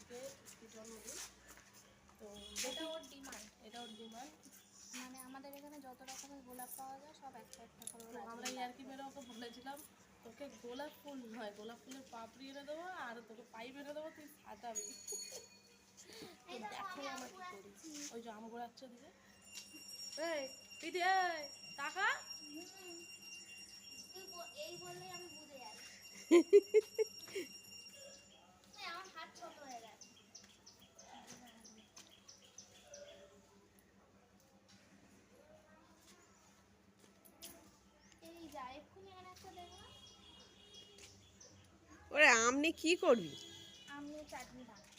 আজকে জন্মদিন, তো এটা ওর ডিমান্ড মানে আমাদের এখানে যত রকমের গোলাপ পাওয়া যায় সব একটা একটা করে তো আমরা ইয়ার্কি মেরে ওকে বলেছিলাম তোকে গোলাপ ফুল নয়, গোলাপ ফুলের পাপড়ি এনে দেবো আর তোকে পাইপ এনে দেবো, তুই সাজাবি। দেখো আমরা কি করি। ওই যে আম গোড়াচ্ছে দিকে, এই দিদি এই টাকা এই বললে আমি বুঝে যাই। আমার হাত ছোট হয়ে গেছে। এই যা এক্ষুনি এখানে একটা দেখো। ওরে আমনি কি করবি? আমি চাটনি বানাই,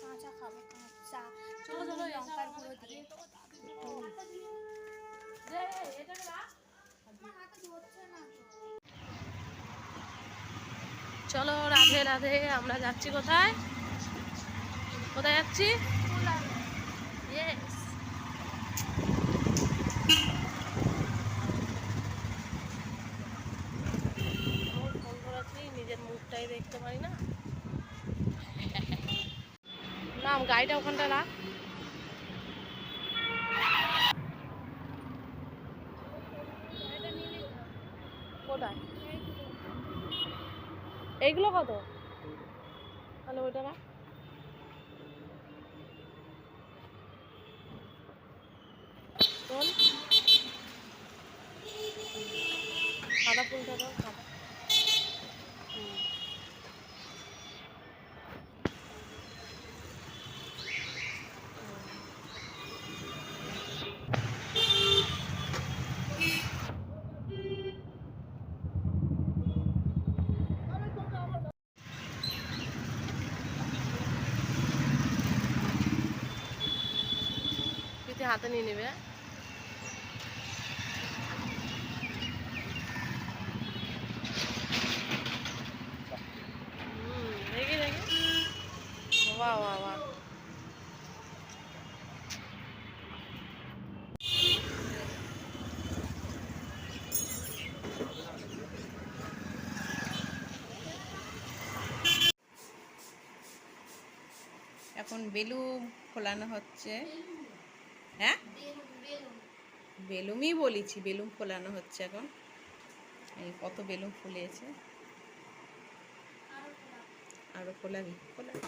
কাঁচা খাবো, কাঁচা চলো চলো লঙ্কার গুঁড়ো দিয়ে। চলো রাধে রাধে। আমরা যাচ্ছি কোথায়? কোথায় যাচ্ছি? Yes. ফোন করেছি, নিজের মুখটাই দেখতে পারি না। নাম গাড়িটা ওখানটা রাখ। কোথায় এইগুলো কত? তাহলে ওইটা রাখ। চল সাদা ফুলটা দাও, সাদা। হাতে নিয়ে নেবে। দেখি দেখি, বাহ বাহ বাহ। এখন বেলুন ফোলানো হচ্ছে। হ্যাঁ বেলুনই বলেছি, বেলুন ফোলানো হচ্ছে এখন। এই কত বেলুন ফুলেছে, আরো ফোলাবি ফোলাবি।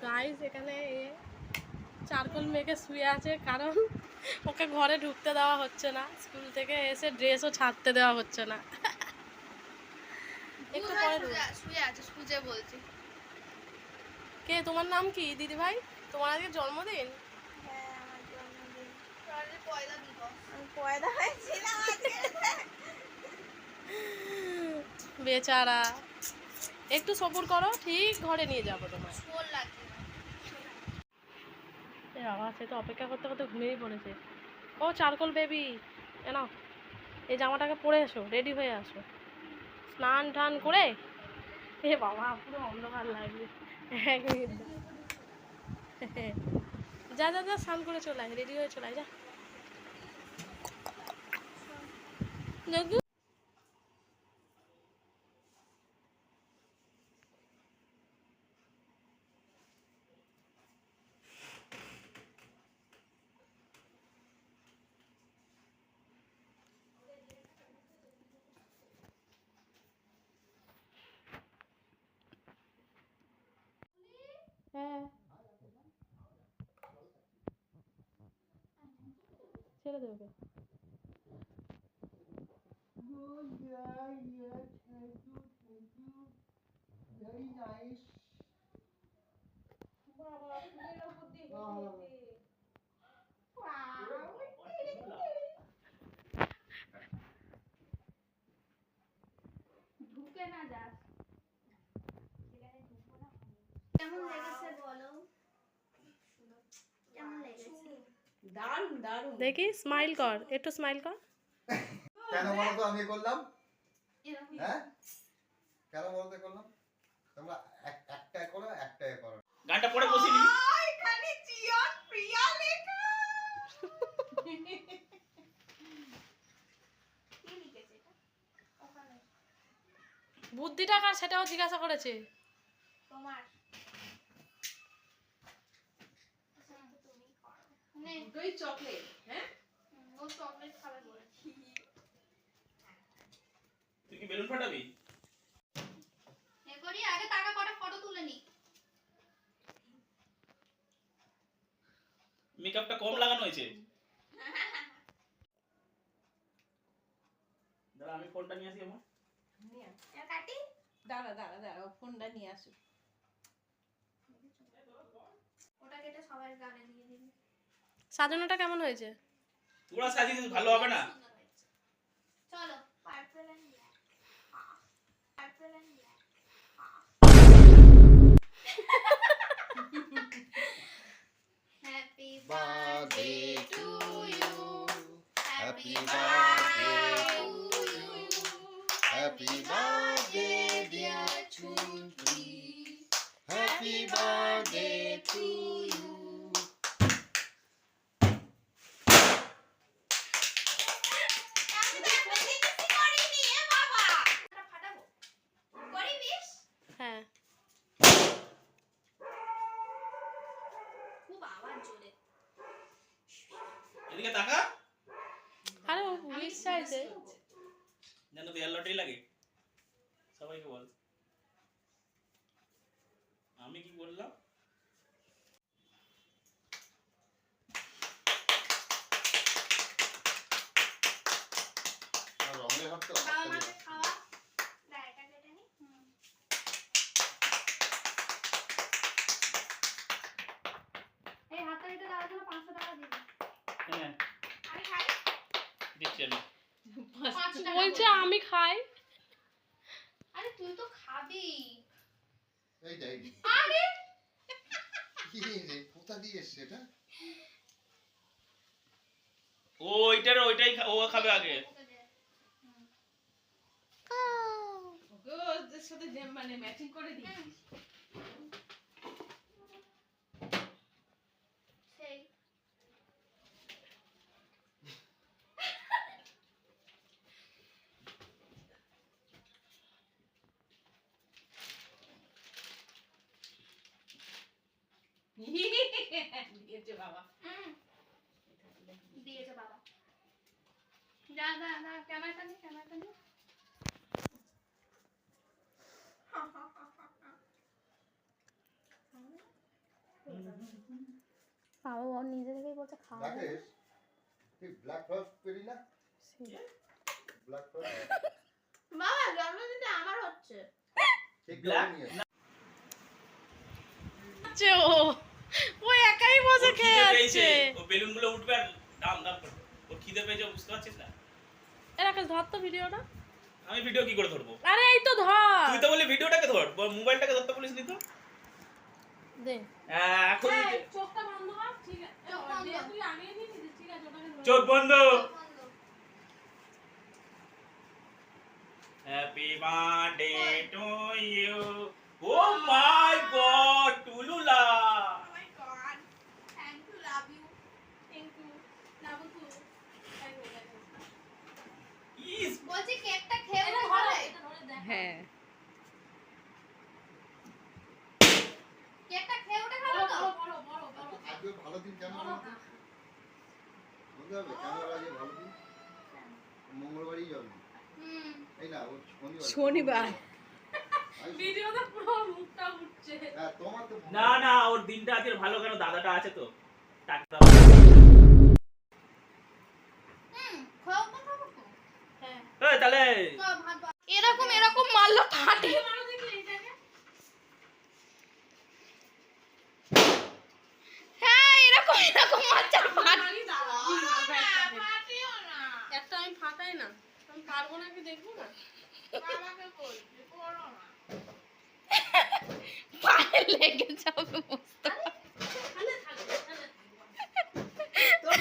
গাইস এখানে চারকোল মেয়েকে শুয়ে আছে, কারণ ওকে ঘরে ঢুকতে দেওয়া হচ্ছে না, স্কুল থেকে এসে ড্রেসও ছাড়তে দেওয়া হচ্ছে না। একটু পরে শুয়ে আছে, সুজে বলছি। কে তোমার নাম কি দিদি ভাই? তোমার আজকে জন্মদিন? হ্যাঁ আমার জন্মদিন, পয়লা দিবস, আমি পয়দা হয়েছিলাম আজকে। বেচারা, একটু সবুর করো, ঠিক ঘরে নিয়ে যাবো তোমার। শোল লাগছে আবার সে তো অপেক্ষা করতে করতে ঘুমিয়েই পড়েছে। ও চারকোল বেবি, কেন এই জামাটাকে পরে এসো, রেডি হয়ে আসো, স্নান টান করে। এ বাবা পুরো অন্ধকার লাগবে। 1 মিনিট যা যা যা, স্নান করে চলে আয়, রেডি হয়ে চলে আয়, যা। হ্যাঁ ছেড়ে দে ওকে। ঢুকে না যাস, কেমন লেগেছে বলো? দারুণ দারুণ। দেখি স্মাইল কর, একটু স্মাইল কর। কেন বলো তো আমি করলাম? এরকম হ্যাঁ কেন বলতে করলাম? তোমরা একটাই করো একটাই করো। গানটা পরে বসিয়ে নিবি। এখানে জিয়ন প্রিয়া লেখা কি লিখেছে এটা ওখানে বুদ্ধিটা কার সেটাও জিজ্ঞাসা করেছে। তোমার তুমি করো নে দুটোই চকলেট। হ্যাঁ ও চকলেট খাবে বলেছি তুই কি বেলুন ফাটাবি? এ করি আগে টাকা কটা ফটো তুলে নি মেকআপটা কম লাগানো হয়েছে। দাঁড়া আমি ফোনটা নিয়ে আসি আমার। নিয়ে আস। এর কাটি দাঁড়া দাঁড়া দাঁড়া, ও ফোনটা নিয়ে আসুক। ওটা কেটে সবার গানে দিয়ে দিবি সাজানোটা কেমন হয়েছে? তোরা সাজিয়ে ভালো হবে না? সুন্দর হয়েছে চলো purple and black purple and black happy birthday to you happy birthday to you happy birthday dear Chumki, happy birthday to you. আমি তো একটা জিনিসই করিনি এ বাবা এটা ফাটাবো করিবিস হ্যাঁ খুব আওয়াজ জোরে এদিকে তাকা। আরে ও পুলিশ চাইছে। যেন তো লটারি লাগে। সবাইকে বল। আমি কি বললাম? আর রঙের হাত তো বাবা মাকে খাওয়া ডায়েটা কেটে নি এই হাতে এটা দেওয়ার জন্য 500 টাকা দিবি হ্যাঁ আমি খাই দিচ্ছি আমি। 5 টাকা বলছে আমি খাই। আরে তুই তো খাবি এইটাই আরে কি রে, কোথা দিয়ে এসছে এটা? ও ওইটাই ও খাবে আগে। ওকে দে ওকে ওদের সাথে মানে ম্যাচিং করে দিয়েছিস। সেই দিয়েছে বাবা। দিয়েছে বাবা যা যা যা ক্যামেরাটা নি বাবা ওর নিজে থেকেই বলছে খাওয়া রাকেশ, তুই ব্ল্যাক ফরেস্ট পেলি না? ব্ল্যাক ফরেস্ট বাবা জন্মদিনে আমার হচ্ছে ঠিক Black? নিয়ে এসছে। আচ্ছা, ও একাই বসে ওর খেয়ে খিদে পেয়েছে, যাচ্ছে। ও বেলুনগুলো উঠবে আর দাম করবে। ওর খিদে পেয়েছে, বুঝতে পারছিস না? এরাকে ধর তো ভিডিওটা। আমি ভিডিও কি করে ধরবো? আরে এই তো ধর। তুই তো বললি ভিডিওটাকে ধর, মোবাইলটাকে ধরতে বলিস নি তো? দে। এখন এই, চোখটা বন্ধ কর, ঠিক আছে। চোখ বন্ধ। দিয়ে তুই আগিয়ে দিয়েছিস, ঠিক আছে, ওটাকে ধরে। চোখ বন্ধ। Happy birthday to you. Oh my god, Tallulah. Oh my god. Thank you, love you. Thank you. Love you too. ইস, বলছি কেকটা খেয়ে এটা ভালো ধরো, এটা ধরে দেখ। হ্যাঁ কেকটা খেয়ে ওটা ভালো তো বড়, বড়, বড়। আজকে ভালো দিন কেন বলতে বলতে হবে কেন আজকে ভালো দিন? মঙ্গলবারই যাবে। হুম এই না ও শনিবার। শনিবার। ভিডিওতে পুরো মুখটা উঠছে। হ্যাঁ তোমার তো না না, ওর দিনটা আজকে ভালো কেন? দাদাটা আছে তো। টাকা হুম খাও তো খাবো তো হ্যাঁ। এই তাহলে খাও ভাত এরকম মারলো ফাটে মারো দেখি এইটাকে। হ্যাঁ এরকম মারছে ফাটে আমি দাঁড়াও, ফাটিও না একটা আমি ফাটাই না, আমি পারবো না, কি দেখবো না। আমাকে বলবি করো না পায়ে লেগে যাবে মস্ত। এখানে থাকবে, এখানে থাকবে। তোর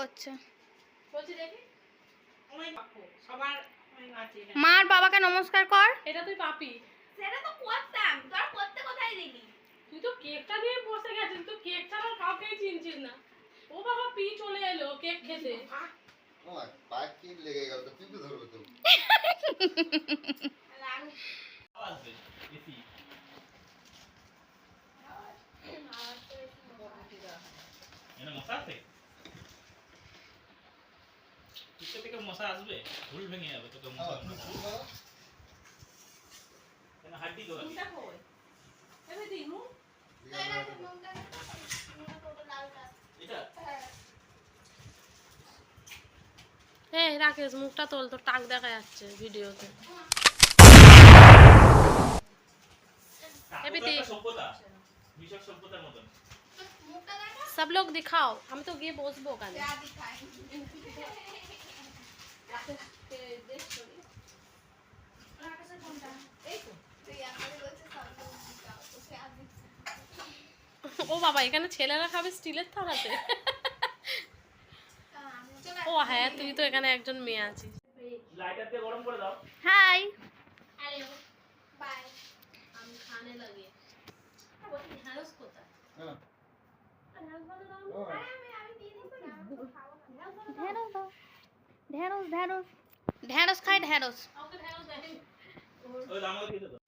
করছে। বলছি দেখি সবার মা আর বাবাকে নমস্কার কর। এটা তুই পাপি, সেটা তো করতাম, তোর করতে কোথায় দিলি? তুই তো কেকটা নিয়ে বসে গেছিস, তুই কেক ছাড়া কাউকেই চিনছিস না। ও বাবা পি চলে এলো কেক খেতে। আমার পায়ে কি লেগে গেল তো পিপে ধরবে তো। আসবে এসি এখানে মশা আছে পিছন থেকে মশা আসবে ঝুল ভেঙে যাবে তোকে মশা কেন হাড্ডি তো আছে এবে দিনু এটা এই রাকেশ মুখটা তোল, তোর টাক দেখা যাচ্ছে ভিডিওতে। এটা একটা সভ্যতা মিশর সভ্যতার মতন সব লোক দিখাও, আমি তো গিয়ে বসবো ওখানে। ও বাবা এখানে ছেলেরা খাবে স্টিলের থালাতে। ও হ্যাঁ, তুই তো এখানে একজন মেয়ে আছিস। লাইটার দিয়ে গরম করে দাও হাই। Hello bye. আমি খানে লাগে ঢ্যাঁড়স কোথায়? হ্যাঁ ঢ্যাঁড়স বানা দাও। ঢেঁড়স দাও, ঢেঁড়স ঢেঁড়স ঢেঁড়স খাই ঢেঁড়স। আমাকে ঢ্যাঁড়স দেয়নি। ওই আমাকে দিয়ে দাও